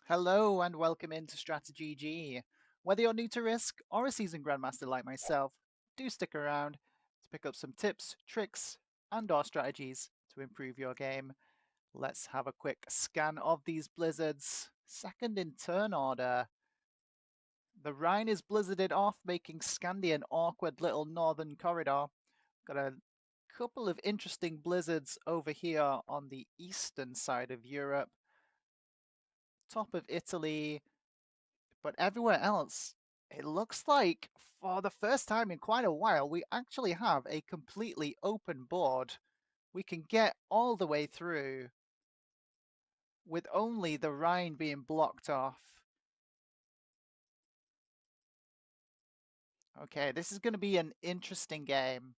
Hello and welcome into StratiGG. Whether you're new to Risk or a seasoned Grandmaster like myself, do stick around to pick up some tips, tricks, and or strategies to improve your game. Let's have a quick scan of these blizzards. Second in turn order. The Rhine is blizzarded off, making Scandi an awkward little northern corridor. Got a couple of interesting blizzards over here on the eastern side of Europe. Top of Italy, but everywhere else, it looks like for the first time in quite a while, we actually have a completely open board. We can get all the way through with only the Rhine being blocked off. Okay, this is going to be an interesting game.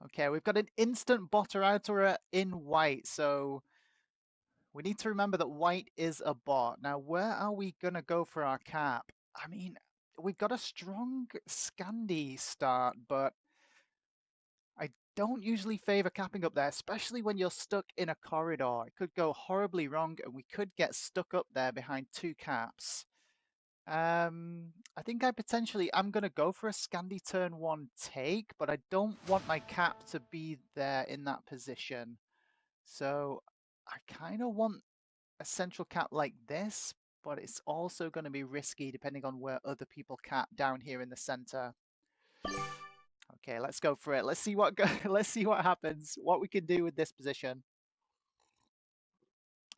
Okay, we've got an instant botter outer in white, so we need to remember that white is a bot. Now, where are we going to go for our cap? I mean, we've got a strong Scandi start, but I don't usually favor capping up there, especially when you're stuck in a corridor. It could go horribly wrong and we could get stuck up there behind two caps. I think I'm going to go for a Scandi turn one take, but I don't want my cap to be there in that position. So I kind of want a central cap like this, but it's also going to be risky depending on where other people cap down here in the center. Okay, let's go for it. Let's see what let's see what happens. What we can do with this position.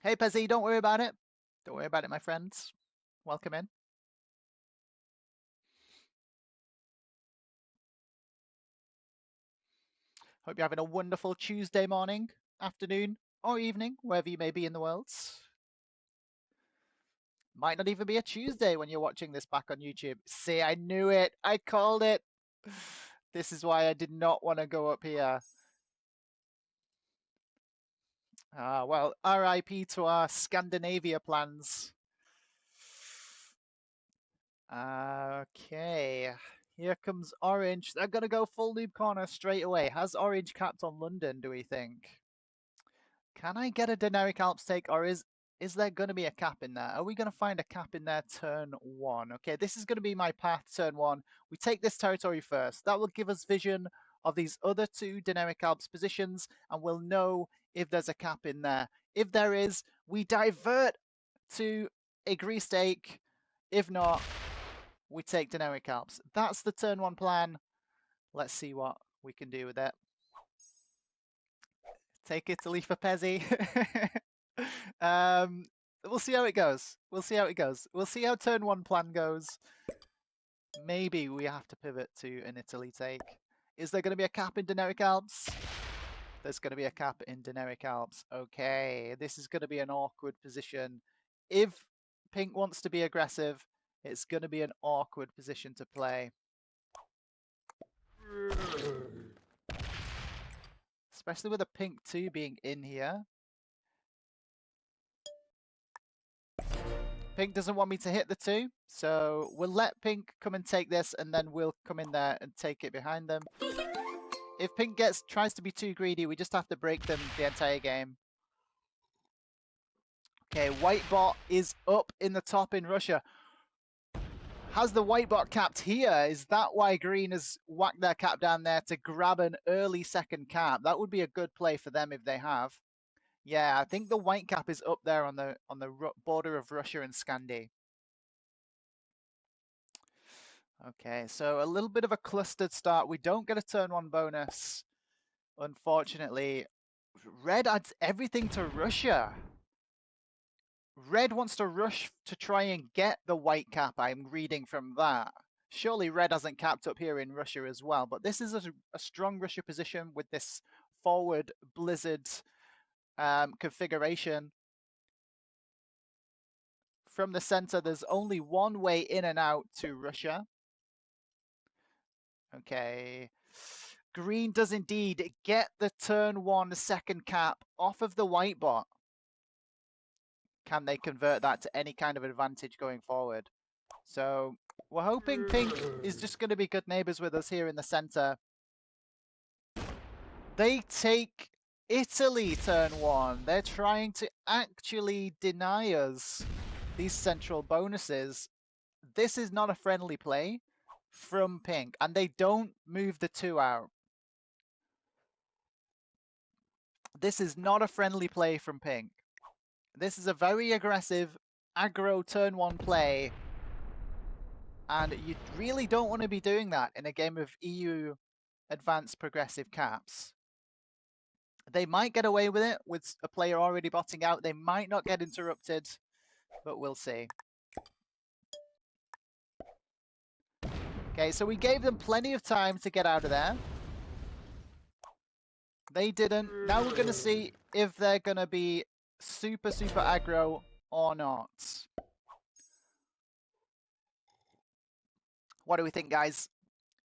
Hey, Pezzy, don't worry about it. Don't worry about it, my friends. Welcome in. Hope you're having a wonderful Tuesday morning, afternoon, or evening, wherever you may be in the world. Might not even be a Tuesday when you're watching this back on YouTube. See, I knew it. I called it. This is why I did not want to go up here. Well, RIP to our Scandinavia plans. Okay, here comes Orange. They're going to go full loop corner straight away. Has Orange capped on London, do we think? Can I get a Deneric Alps take, or is there going to be a cap in there? Are we going to find a cap in there turn one? Okay, this is going to be my path turn one. We take this territory first. That will give us vision of these other two Deneric Alps positions, and we'll know if there's a cap in there. If there is, we divert to a Greece take. If not, we take Deneric Alps. That's the turn one plan. Let's see what we can do with it. Take Italy for Pezzi. We'll see how it goes. We'll see how it goes. We'll see how turn one plan goes. Maybe we have to pivot to an Italy take. Is there going to be a cap in Deneric Alps? There's going to be a cap in Deneric Alps. Okay, this is going to be an awkward position. If Pink wants to be aggressive, it's going to be an awkward position to play. Especially with a Pink 2 being in here. Pink doesn't want me to hit the 2, so we'll let Pink come and take this, and then we'll come in there and take it behind them. If Pink tries to be too greedy, we just have to break them the entire game. Okay, White Bot is up in the top in Russia. Has the White Bot capped here? Is that why Green has whacked their cap down there to grab an early second cap? That would be a good play for them if they have. Yeah, I think the white cap is up there on the border of Russia and Scandi. Okay, so a little bit of a clustered start. We don't get a turn one bonus, unfortunately. Red adds everything to Russia. Red wants to rush to try and get the white cap, I'm reading from that. Surely Red hasn't capped up here in Russia as well, but this is a strong Russia position with this forward blizzard configuration. From the center, there's only one way in and out to Russia. Okay. Green does indeed get the turn one second cap off of the white bot. Can they convert that to any kind of advantage going forward? So we're hoping Pink is just going to be good neighbors with us here in the center. They take Italy turn 1. They're trying to actually deny us these central bonuses. This is not a friendly play from Pink, and they don't move the 2 out. This is not a friendly play from Pink. This is a very aggressive aggro turn 1 play, and you really don't want to be doing that in a game of EU Advanced Progressive Caps. They might get away with it with a player already botting out. They might not get interrupted, but we'll see. Okay, so we gave them plenty of time to get out of there. They didn't. Now we're going to see if they're going to be super aggro or not. What do we think, guys?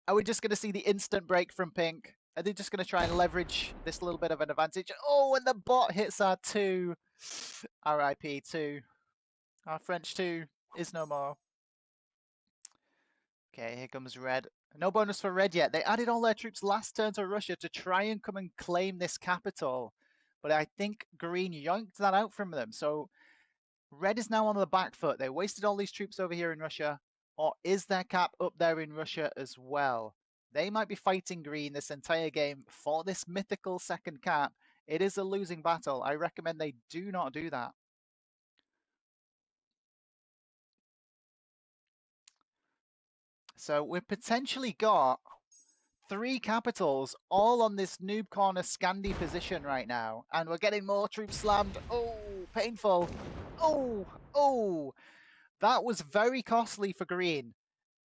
Are we just going to see the instant break from Pink? Are they just going to try and leverage this little bit of an advantage? Oh, and the bot hits our 2. RIP 2. Our French 2 is no more. Okay, here comes Red. No bonus for Red yet. They added all their troops last turn to Russia to try and come and claim this capital. But I think Green yoinked that out from them. So Red is now on the back foot. They wasted all these troops over here in Russia. Or is their cap up there in Russia as well? They might be fighting Green this entire game for this mythical second cap. It is a losing battle. I recommend they do not do that. So we've potentially got 3 capitals all on this noob corner Scandi position right now. And we're getting more troops slammed. Oh, painful. Oh. That was very costly for Green.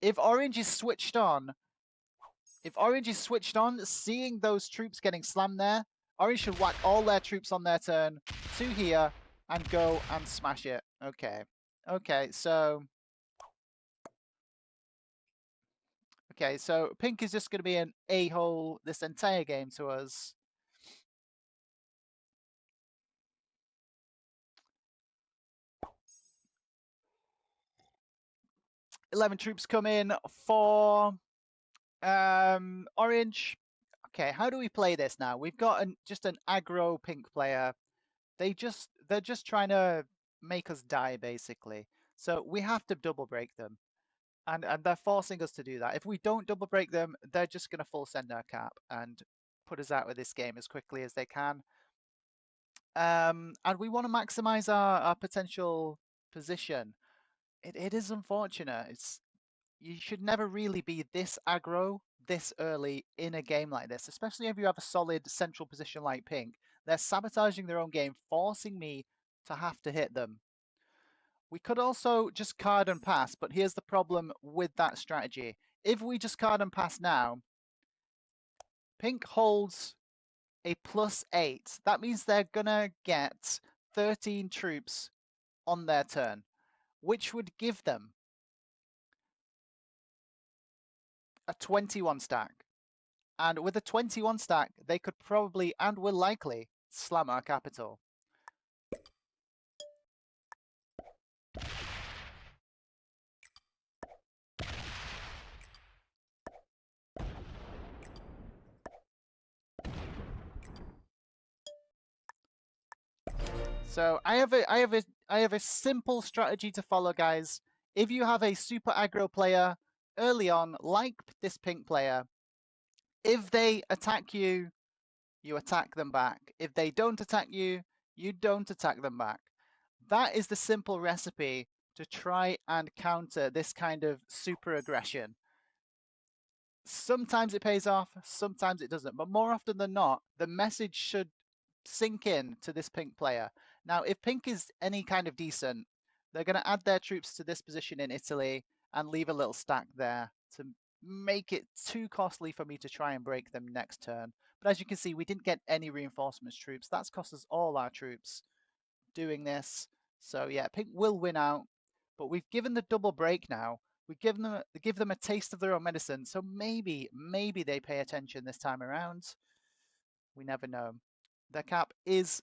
If Orange is switched on, seeing those troops getting slammed there, Orange should whack all their troops on their turn to here and go and smash it. Okay, so Pink is just going to be an a-hole this entire game to us. $11 troops come in for Orange. Okay, how do we play this now? We've got just an aggro Pink player. They're just trying to make us die, basically. So we have to double break them. And they're forcing us to do that. If we don't double break them, they're just going to full send our cap and put us out of this game as quickly as they can. And we want to maximize our potential position. It is unfortunate. You should never really be this aggro this early in a game like this, especially if you have a solid central position like Pink. They're sabotaging their own game, forcing me to have to hit them. We could also just card and pass, but here's the problem with that strategy. If we just card and pass now, Pink holds a +8. That means they're gonna get 13 troops on their turn, which would give them a 21 stack. And with a 21 stack, they could probably and will likely slam our capital. So I have a simple strategy to follow, guys. If you have a super aggro player early on, like this Pink player, if they attack you, you attack them back. If they don't attack you, you don't attack them back. That is the simple recipe to try and counter this kind of super aggression. Sometimes it pays off, sometimes it doesn't. But more often than not, the message should sink in to this Pink player. Now, if Pink is any kind of decent, they're going to add their troops to this position in Italy and leave a little stack there to make it too costly for me to try and break them next turn. But as you can see, we didn't get any reinforcements troops. That's cost us all our troops doing this. So yeah, Pink will win out, but we've given the double break now. We give them a taste of their own medicine. So maybe they pay attention this time around. We never know. Their cap is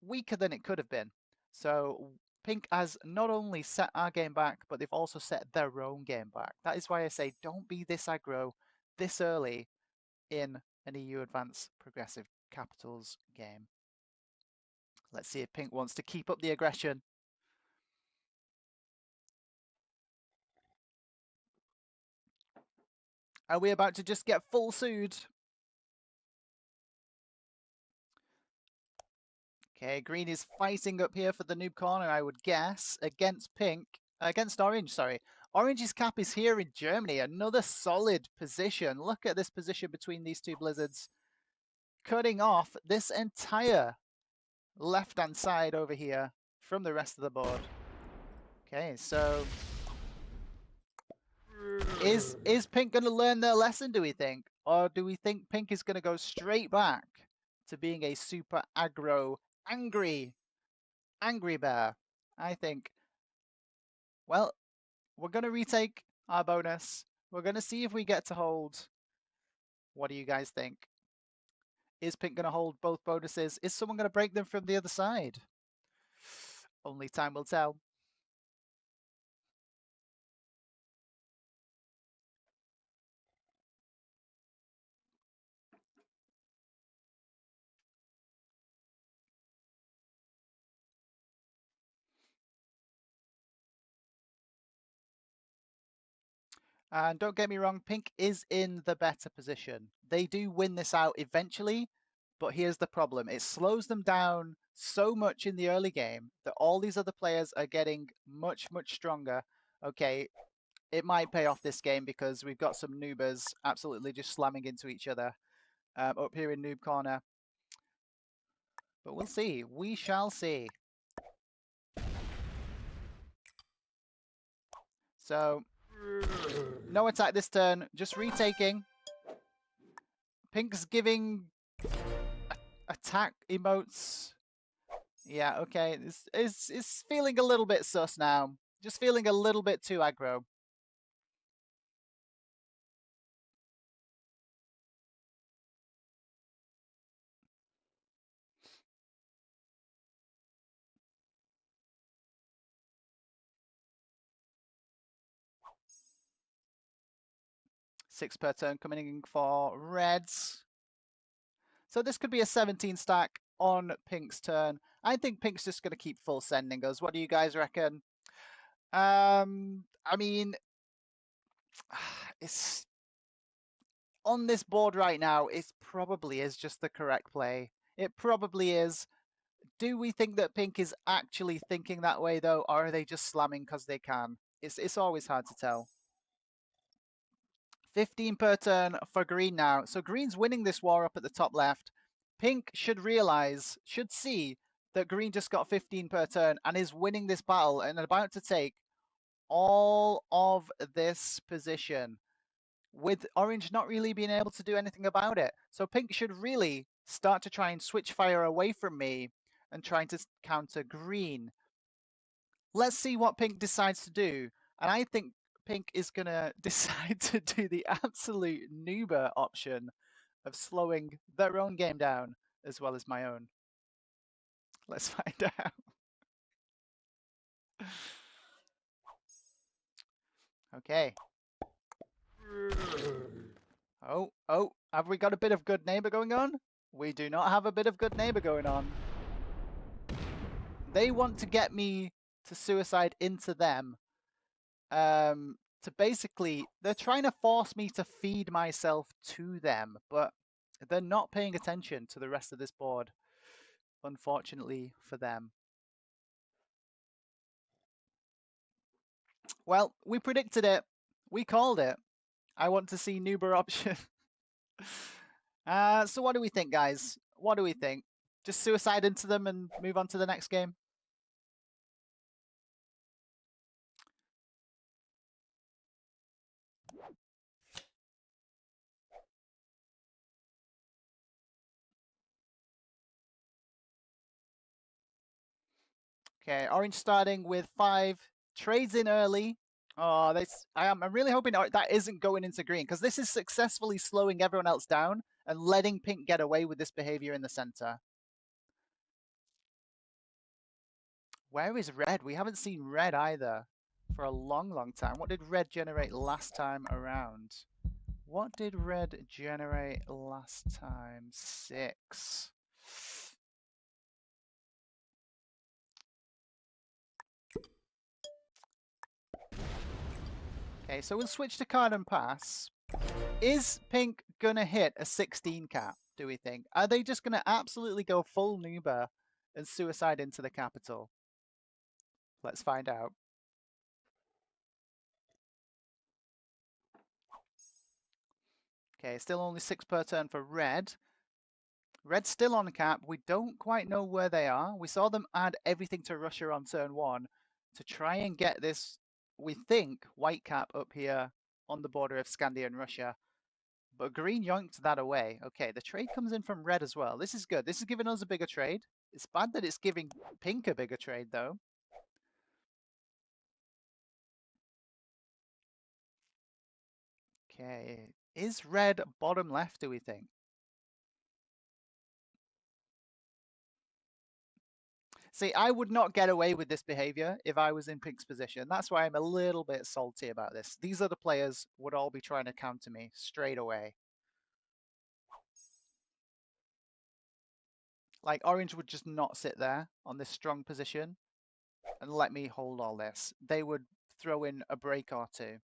weaker than it could have been. So Pink has not only set our game back, but they've also set their own game back. That is why I say don't be this aggro this early in an EU Advanced Progressive Capitals game. Let's see if Pink wants to keep up the aggression. Are we about to just get full sued? Okay, green is fighting up here for the noob corner, I would guess, against orange, sorry. Orange's cap is here in Germany, another solid position. Look at this position between these two blizzards, cutting off this entire left-hand side over here from the rest of the board. Okay, so is Pink going to learn their lesson, do we think? Or do we think Pink is going to go straight back to being a super aggro, angry bear? I think, well, we're going to retake our bonus. We're going to see if we get to hold. What do you guys think? Is Pink going to hold both bonuses? Is someone going to break them from the other side? Only time will tell. And don't get me wrong, Pink is in the better position. They do win this out eventually, but here's the problem. It slows them down so much in the early game that all these other players are getting much, much stronger. Okay, it might pay off this game because we've got some noobers absolutely just slamming into each other up here in Noob Corner. But we'll see. We shall see. So, no attack this turn, just retaking. Pink's giving attack emotes. Yeah, okay. It's feeling a little bit sus now. Just feeling a little bit too aggro. Six per turn coming in for reds. So this could be a 17 stack on Pink's turn. I think Pink's just going to keep full sending us. What do you guys reckon? I mean, it's on this board right now. It probably is just the correct play. It probably is. Do we think that Pink is actually thinking that way though, or are they just slamming because they can? It's always hard to tell. 15 per turn for green now. So green's winning this war up at the top left. Pink should see that green just got 15 per turn and is winning this battle and about to take all of this position, with orange not really being able to do anything about it. So pink should really start to try and switch fire away from me and trying to counter green. Let's see what pink decides to do. And I think pink is going to decide to do the absolute noober option of slowing their own game down as well as my own. Let's find out. Okay. Oh, have we got a bit of good neighbor going on? We do not have a bit of good neighbor going on. They want to get me to suicide into them. To basically, they're trying to force me to feed myself to them, but they're not paying attention to the rest of this board, unfortunately for them. Well, we predicted it. We called it. I want to see Nuber option. So what do we think, guys? What do we think? Just suicide into them and move on to the next game? Okay, orange starting with 5. Trades in early. Oh, I'm really hoping that isn't going into green, because this is successfully slowing everyone else down and letting pink get away with this behavior in the center. Where is red? We haven't seen red either for a long, long time. What did red generate last time around? What did red generate last time? 6. Okay, so we'll switch to card and pass. Is pink gonna hit a 16 cap, do we think? Are they just gonna absolutely go full Nuba and suicide into the capital? Let's find out. Okay, still only 6 per turn for red. Red's still on cap. We don't quite know where they are. We saw them add everything to Russia on turn 1 to try and get this, we think, white cap up here on the border of Scandia and Russia. But green yoinked that away. Okay, the trade comes in from red as well. This is good. This is giving us a bigger trade. It's bad that it's giving pink a bigger trade, though. Okay, is red bottom left, do we think? See, I would not get away with this behavior if I was in pink's position. That's why I'm a little bit salty about this. These other players would all be trying to counter me straight away. Like, orange would just not sit there on this strong position and let me hold all this. They would throw in a break or two.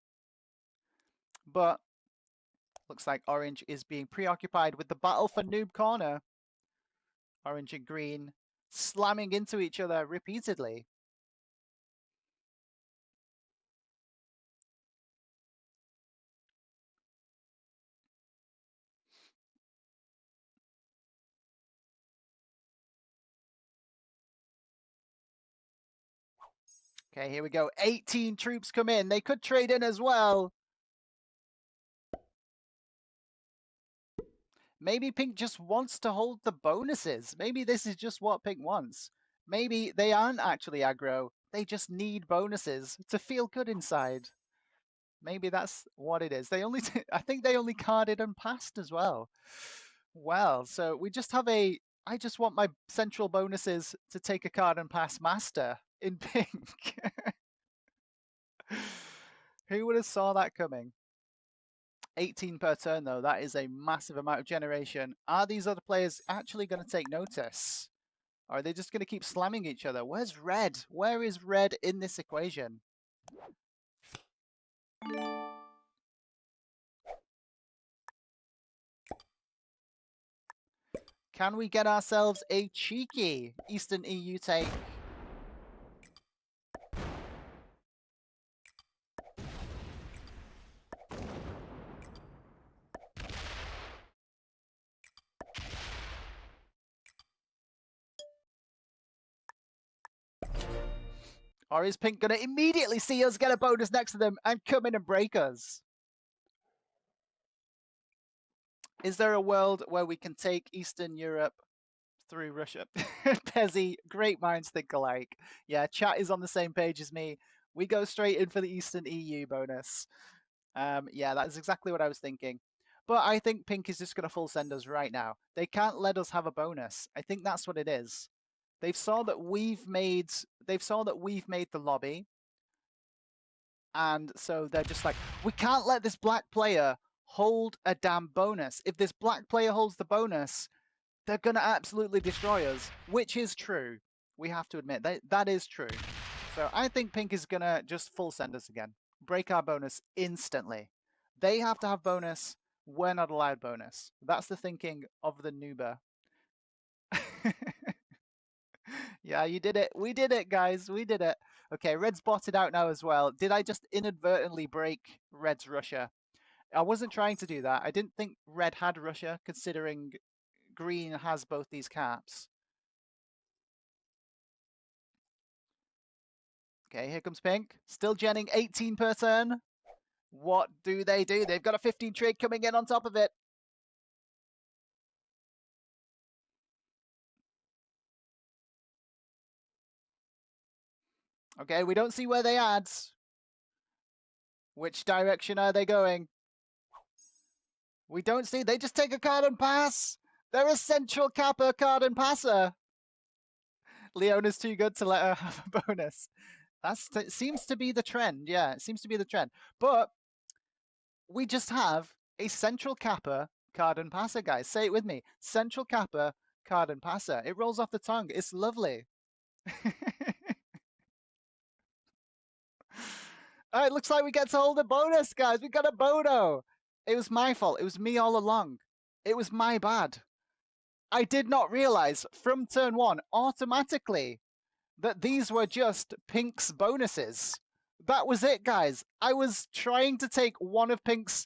But looks like orange is being preoccupied with the battle for noob corner. Orange and green slamming into each other repeatedly. Okay, here we go. 18 troops come in. They could trade in as well. Maybe pink just wants to hold the bonuses. Maybe this is just what pink wants. Maybe they aren't actually aggro. They just need bonuses to feel good inside. Maybe that's what it is. They only, I think they only carded and passed as well. Well, so we just have a, I just want my central bonuses to take a card and pass master in pink. Who would have saw that coming? 18 per turn, though. That is a massive amount of generation. Are these other players actually going to take notice? Or are they just going to keep slamming each other? Where's red? Where is red in this equation? Can we get ourselves a cheeky Eastern EU take? Or is pink going to immediately see us get a bonus next to them and come in and break us? Is there a world where we can take Eastern Europe through Russia? Pezzy, great minds think alike. Yeah, chat is on the same page as me. We go straight in for the Eastern EU bonus. Yeah, that's exactly what I was thinking. But I think pink is just going to full send us right now. They can't let us have a bonus. I think that's what it is. They've saw that we've made the lobby. And so they're just like, we can't let this black player hold a damn bonus. If this black player holds the bonus, they're going to absolutely destroy us, which is true. We have to admit that is true. So I think pink is going to just full send us again. Break our bonus instantly. They have to have bonus. We're not allowed bonus. That's the thinking of the Nuba. Yeah, you did it. We did it, guys. We did it. Okay, red's botted out now as well. Did I just inadvertently break red's Russia? I wasn't trying to do that. I didn't think red had Russia, considering green has both these caps. Okay, here comes pink. Still genning 18 per turn. What do? They've got a 15 trade coming in on top of it. Okay, we don't see where they add. Which direction are they going? We don't see. They just take a card and pass. They're a central capper card and passer. Leona's too good to let her have a bonus. That seems to be the trend. Yeah, it seems to be the trend. But we just have A central capper, card and passer, guys. Say it with me. Central capper, card and passer. It rolls off the tongue. It's lovely. It looks like we get to hold a bonus, guys. We got a Bodo. It was my fault. It was me all along. It was my bad. I did not realize from turn one automatically that these were just Pink's bonuses. That was it, guys. I was trying to take one of Pink's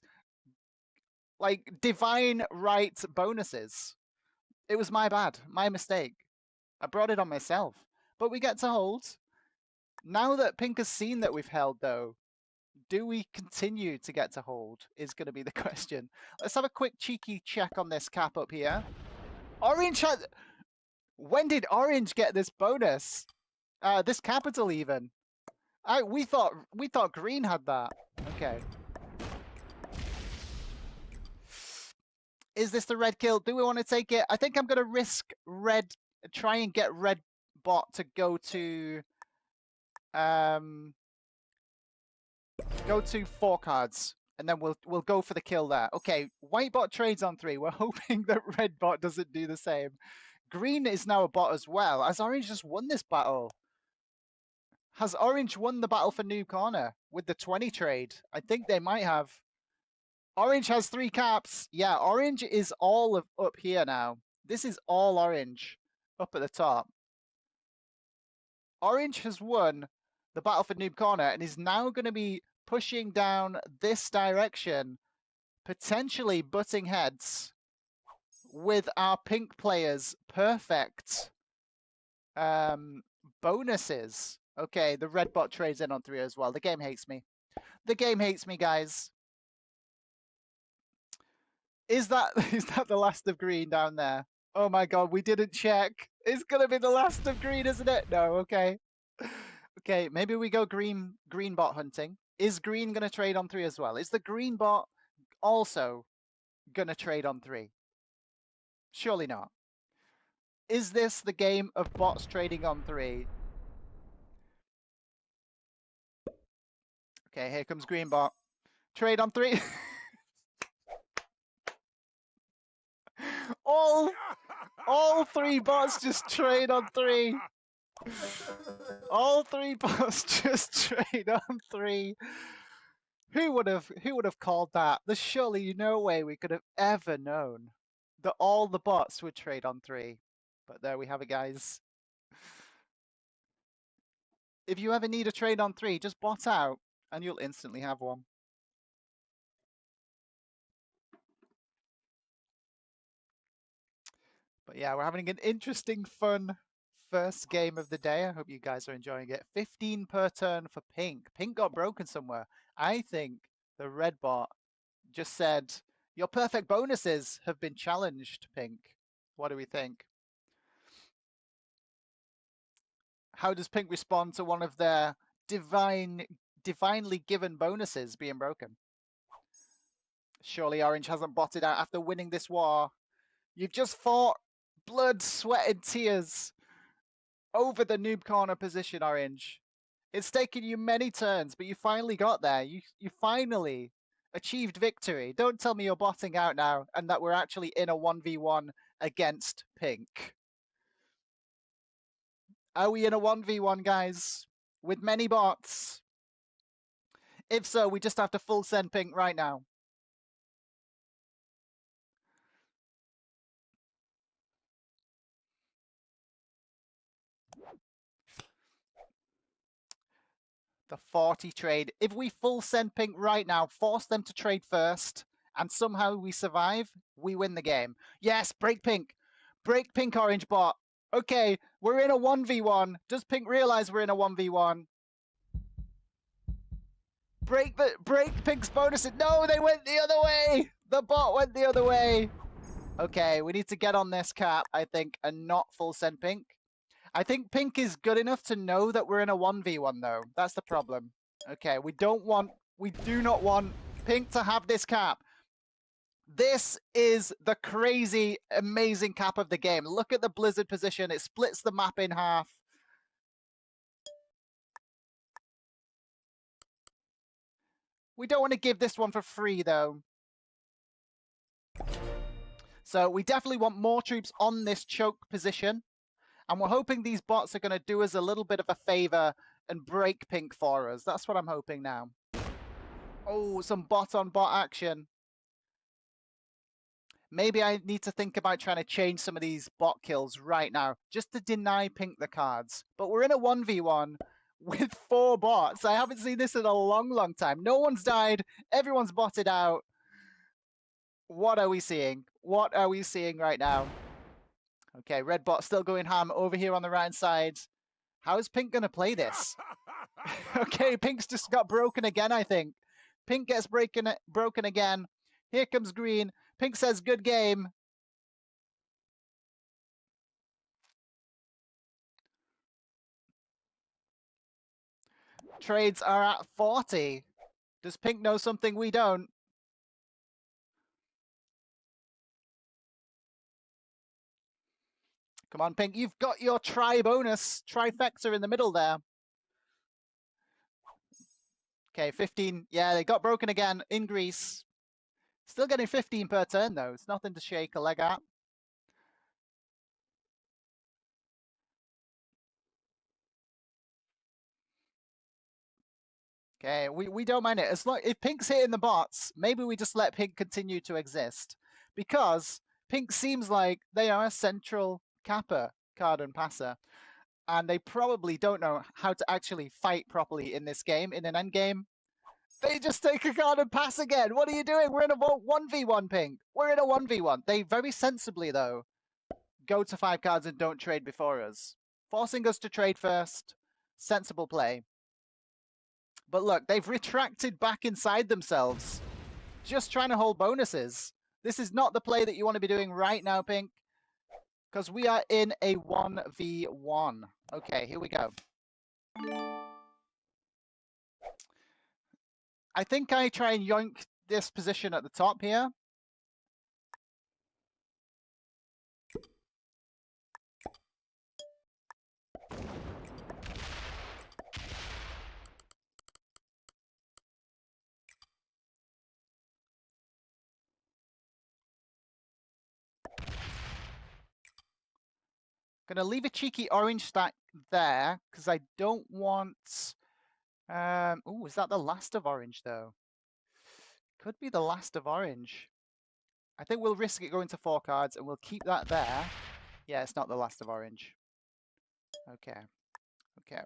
like divine right bonuses. It was my bad, my mistake. I brought it on myself. But we get to hold. Now that Pink has seen that we've held, though, do we continue to get to hold is going to be the question. Let's have a quick cheeky check on this cap up here. Orange had... When did Orange get this bonus? This capital even. We thought Green had that. Okay. Is this the red kill? Do we want to take it? I think I'm going to risk red. Try and get red bot to go to 4 cards, and then we'll go for the kill there. Okay, white bot trades on 3. We're hoping that red bot doesn't do the same. Green is now a bot as well. Has Orange just won this battle? Has Orange won the battle for Noob Corner with the 20 trade? I think they might have. Orange has 3 caps. Yeah, Orange is all up here now. This is all Orange up at the top. Orange has won the battle for Noob Corner and is now going to be pushing down this direction, potentially butting heads with our pink players' perfect bonuses. Okay, the red bot trades in on 3 as well. The game hates me. The game hates me, guys. Is that the last of green down there? Oh my god, we didn't check. It's gonna be the last of green, isn't it? No, okay. Okay, maybe we go green bot hunting. Is green gonna trade on 3 as well? Is the green bot also gonna trade on 3? Surely not. Is this the game of bots trading on 3? Okay, here comes green bot. Trade on 3. all 3 bots just trade on 3. All 3 bots just trade on 3. Who would have called that? There's surely no way we could have ever known that all the bots would trade on 3. But there we have it, guys. If you ever need a trade on 3, just bot out and you'll instantly have one. But yeah, we're having an interesting, fun first game of the day. I hope you guys are enjoying it. 15 per turn for Pink. Pink got broken somewhere. I think the red bot just said, your perfect bonuses have been challenged, Pink. What do we think? How does Pink respond to one of their divinely given bonuses being broken? Surely Orange hasn't botted out after winning this war. You've just fought blood, sweat, and tears over the noob corner position, Orange. It's taken you many turns, but you finally got there. You finally achieved victory. Don't tell me you're botting out now and that we're actually in a 1v1 against Pink. Are we in a 1v1, guys? With many bots? If so, we just have to full send Pink right now. The 40 trade. If we full send Pink right now, force them to trade first, and somehow we survive, we win the game. Yes, break Pink. Break Pink, Orange bot. Okay, we're in a 1v1. Does Pink realize we're in a 1v1? Break Pink's bonus. No, they went the other way. The bot went the other way. Okay, we need to get on this cap, I think, and not full send Pink. I think Pink is good enough to know that we're in a 1v1, though. That's the problem. Okay, we do not want Pink to have this cap. This is the crazy, amazing cap of the game. Look at the blizzard position. It splits the map in half. We don't want to give this one for free, though. So we definitely want more troops on this choke position. And we're hoping these bots are going to do us a little bit of a favor and break pink for us. That's what I'm hoping now. Oh, some bot on bot action. Maybe I need to think about trying to change some of these bot kills right now, just to deny pink the cards. But we're in a 1v1 with 4 bots. I haven't seen this in a long, long time. No one's died. Everyone's botted out. What are we seeing? What are we seeing right now? Okay, red bot still going ham over here on the right side. How is pink going to play this? Okay, pink's just got broken again, I think. Pink gets broken again. Here comes green. Pink says, good game. Trades are at 40. Does pink know something we don't? Come on, pink. You've got your bonus trifecta in the middle there. Okay, 15. Yeah, they got broken again in Greece. Still getting 15 per turn, though. It's nothing to shake a leg at. Okay, we don't mind it. As long if pink's hitting the bots, maybe we just let pink continue to exist. Because pink seems like they are a central capper, card and passer. And they probably don't know how to actually fight properly in this game, in an end game. They just take a card and pass again. What are you doing? We're in a 1v1, pink. We're in a 1v1. They very sensibly, though, go to 5 cards and don't trade before us. Forcing us to trade first. Sensible play. But look, they've retracted back inside themselves. Just trying to hold bonuses. This is not the play that you want to be doing right now, pink. Because we are in a 1v1. Okay, here we go. I think I try and yoink this position at the top here. Gonna leave a cheeky orange stack there because I don't want. Oh, is that the last of orange though? Could be the last of orange. I think we'll risk it going to 4 cards and we'll keep that there. Yeah, it's not the last of orange. Okay. Okay.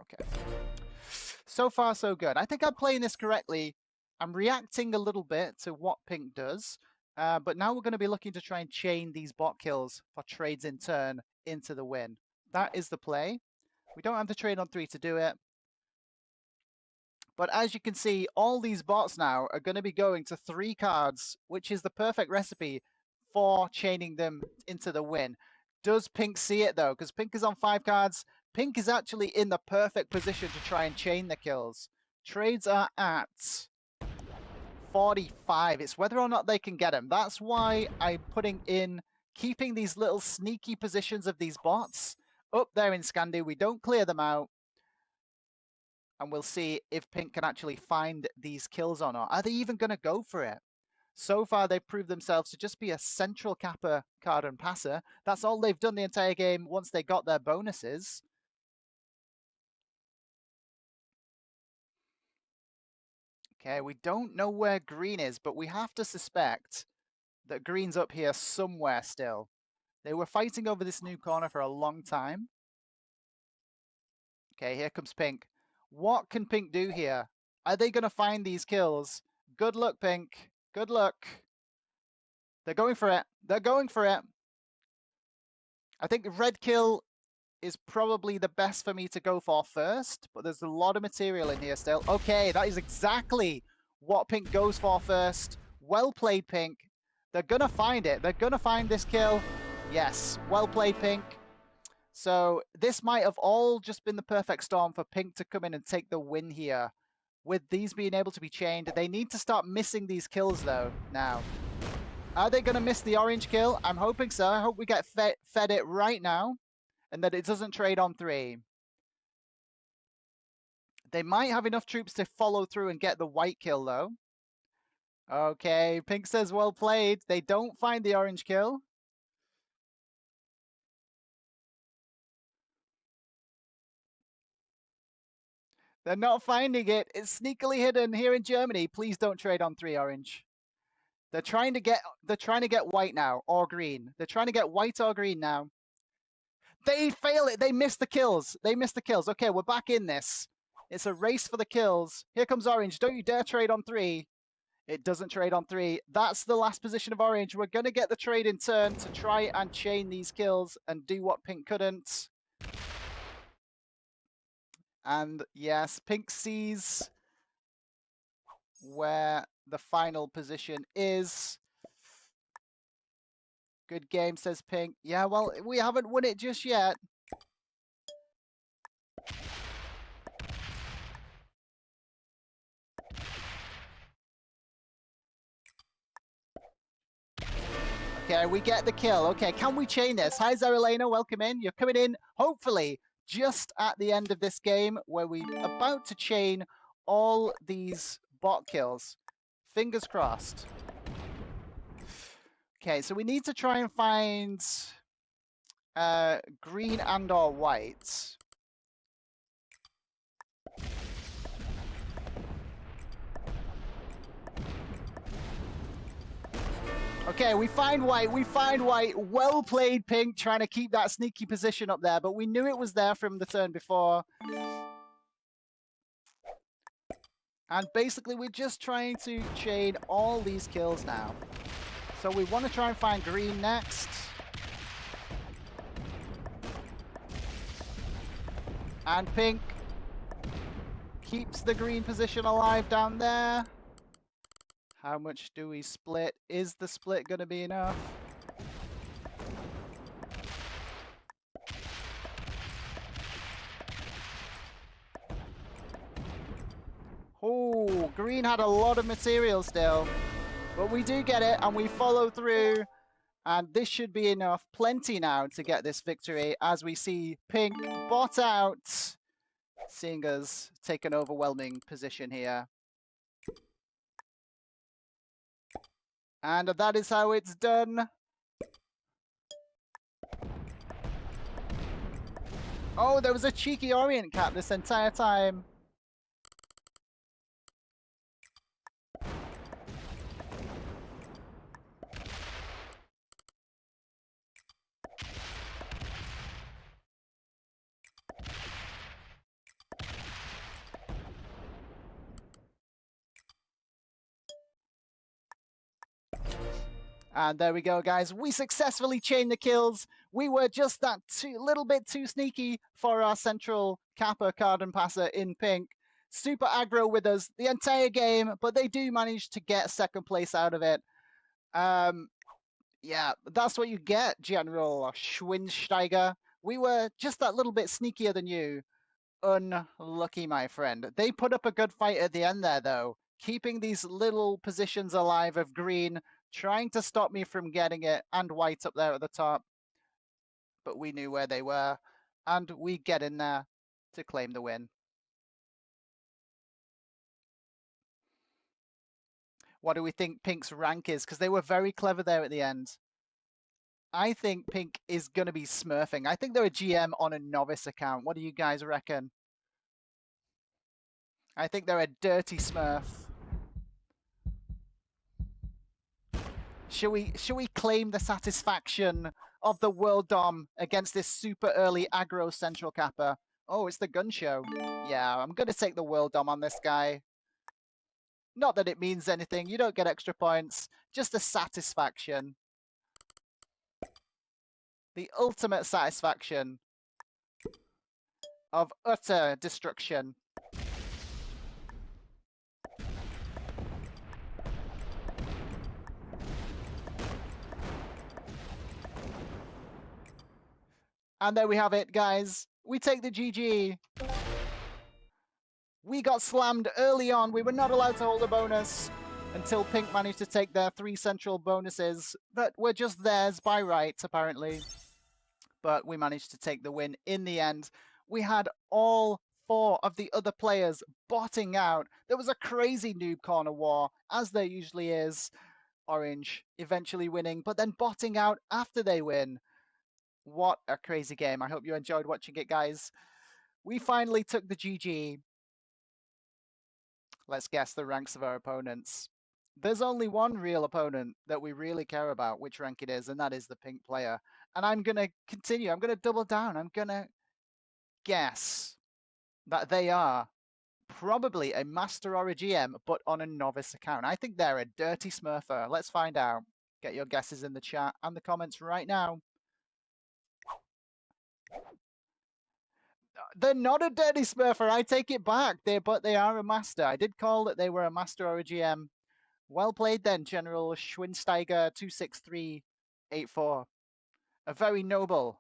So far, so good. I think I'm playing this correctly. I'm reacting a little bit to what pink does. But now we're going to be looking to try and chain these bot kills for trades in turn into the win. That is the play. We don't have to trade on 3 to do it. But as you can see, all these bots now are going to be going to 3 cards, which is the perfect recipe for chaining them into the win. Does pink see it, though? Because pink is on 5 cards. Pink is actually in the perfect position to try and chain the kills. Trades are at 45. It's whether or not they can get them. That's why I'm putting in, keeping these little sneaky positions of these bots up there in Scandi. We don't clear them out. And we'll see if pink can actually find these kills or not. Are they even going to go for it? So far, they've proved themselves to just be a central capper card and passer. That's all they've done the entire game once they got their bonuses. Okay, we don't know where green is, but we have to suspect that green's up here somewhere still. They were fighting over this new corner for a long time. Okay, here comes pink. What can pink do here? Are they going to find these kills? Good luck, pink. Good luck. They're going for it. They're going for it. I think red kill is probably the best for me to go for first, but there's a lot of material in here still. Okay, that is exactly what pink goes for first. Well played, pink. They're going to find it. They're going to find this kill. Yes, well played, pink. So this might have all just been the perfect storm for pink to come in and take the win here. With these being able to be chained, they need to start missing these kills, though, now. Are they going to miss the orange kill? I'm hoping so. I hope we get fed it right now and that it doesn't trade on 3. They might have enough troops to follow through and get the white kill, though. Okay, pink says well played. They don't find the orange kill. They're not finding it. It's sneakily hidden here in Germany. Please don't trade on 3, Orange. They're trying to get white now, or green. They're trying to get white or green now. They fail it. They miss the kills. They miss the kills. Okay, we're back in this. It's a race for the kills. Here comes Orange. Don't you dare trade on 3. It doesn't trade on 3. That's the last position of Orange. We're going to get the trade in turn to try and chain these kills and do what Pink couldn't. And yes, Pink sees where the final position is. Good game, says Pink. Yeah, well, we haven't won it just yet. Okay, we get the kill. Okay, can we chain this? Hi, Zarelena, welcome in. You're coming in, hopefully, just at the end of this game where we're about to chain all these bot kills. Fingers crossed. Okay, so we need to try and find green and or white. Okay, we find white. We find white. Well played, Pink, trying to keep that sneaky position up there. But we knew it was there from the turn before. And basically, we're just trying to chain all these kills now. So we want to try and find green next. And Pink keeps the green position alive down there. How much do we split? Is the split going to be enough? Oh, green had a lot of material still. But we do get it, and we follow through. And this should be enough. Plenty now to get this victory as we see Pink bot out. Seeing us take an overwhelming position here. And that is how it's done. Oh, there was a cheeky Orient cap this entire time. And there we go, guys. We successfully chained the kills. We were just that little bit too sneaky for our central capper card and passer in Pink. Super aggro with us the entire game, but they do manage to get second place out of it. Yeah, that's what you get, General Schwinsteiger. We were just that little bit sneakier than you. Unlucky, my friend. They put up a good fight at the end there, though, keeping these little positions alive of green, trying to stop me from getting it, and white up there at the top. But we knew where they were, and we get in there to claim the win. What do we think Pink's rank is? Because they were very clever there at the end. I think Pink is going to be smurfing. I think they're a GM on a novice account. What do you guys reckon? I think they're a dirty smurf. Should we claim the satisfaction of the world dom against this super early aggro central capper? Oh, it's the gun show. Yeah, I'm going to take the world dom on this guy. Not that it means anything. You don't get extra points. Just a satisfaction. The ultimate satisfaction of utter destruction. And there we have it, guys. We take the GG. We got slammed early on. We were not allowed to hold a bonus until Pink managed to take their 3 central bonuses that were just theirs by right, apparently. But we managed to take the win in the end. We had all 4 of the other players botting out. There was a crazy noob corner war, as there usually is. Orange eventually winning, but then botting out after they win. What a crazy game. I hope you enjoyed watching it, guys. We finally took the GG. Let's guess the ranks of our opponents. There's only one real opponent that we really care about which rank it is, and that is the pink player. And I'm going to continue. I'm going to double down. I'm going to guess that they are probably a master or a GM, but on a novice account. I think they're a dirty smurfer. Let's find out. Get your guesses in the chat and the comments right now. They're not a dirty smurfer. I take it back. But they are a master. I did call that they were a master or a GM. Well played then, General Schwinsteiger 26384. A very noble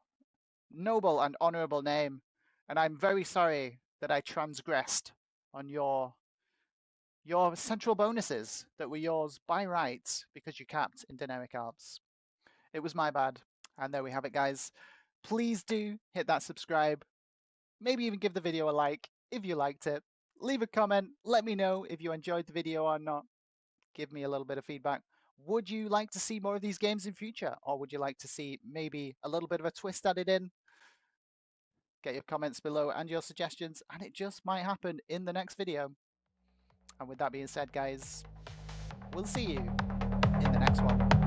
and honorable name. And I'm very sorry that I transgressed on your central bonuses that were yours by right because you capped in Deneric Alps. It was my bad. And there we have it, guys. Please do hit that subscribe. Maybe even give the video a like if you liked it. Leave a comment. Let me know if you enjoyed the video or not. Give me a little bit of feedback. Would you like to see more of these games in future? Or would you like to see maybe a little bit of a twist added in? Get your comments below and your suggestions, and it just might happen in the next video. And with that being said, guys, we'll see you in the next one.